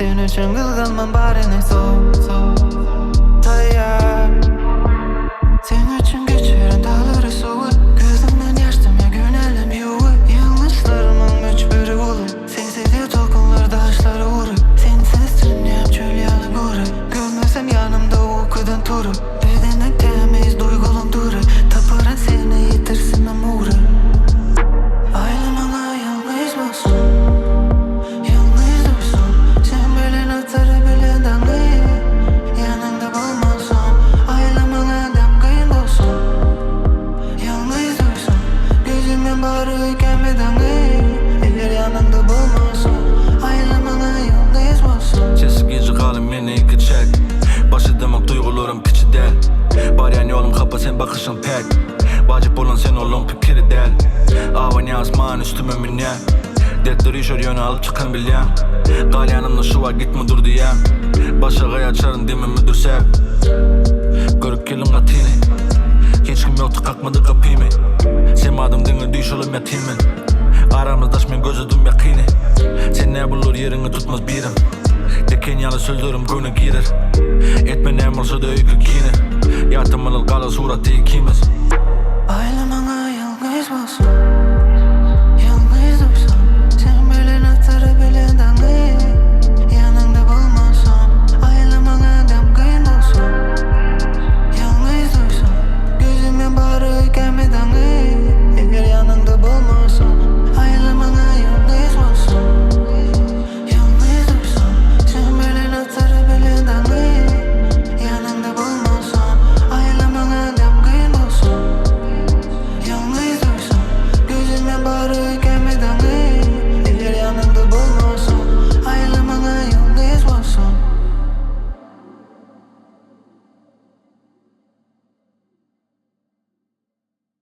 Senin için kızgınman bari ne soğuk Tayyar Senin için geçiren dağları soğuk Gözümden yaştım ya günelim yuvu Yanlışlarımın müçbiri olur Sensiz tokunlar taşları vurur Sensiz dünyam çöl yalı gurur Görmesem yanımda o kadın turur Bedenen temeyiz duygulum durur Taparan seni yitirsin amurur Ailem yalnız olsun Yalnız dursun Sen bilen atarı bilen damlı Yanında bulmasam Ailem adam kıyım olsun Yalnız dursun Gözümün bağırırken bir damlı Eğer yanında bulmasam Ailem yalnız olsun Sessiz gece kalım beni iki çek Başı demek duygularım küçü del Bari yani oğlum kapa sen bakışın pek Vacip olan sen oğlum fikri del Avani asman üstüme minne Dertleri işör yöne alıp çıkın bilyen Gal yanımda şu var gitme dur diyem Başa gay açarın deme müdür sev Görüp gelin katini Hiç kim yoktu kalkmadı kapıyımı Sevmadım dini düş oğlum yatimin Aramızda men gözüdüm yakini Sen ne bulur yerini tutmaz birim Deken yalı sözlerim gönü girer Etme ne olsa da öykü giyine Yatım alır kala suratı ikimiz Ailem yalnız olsun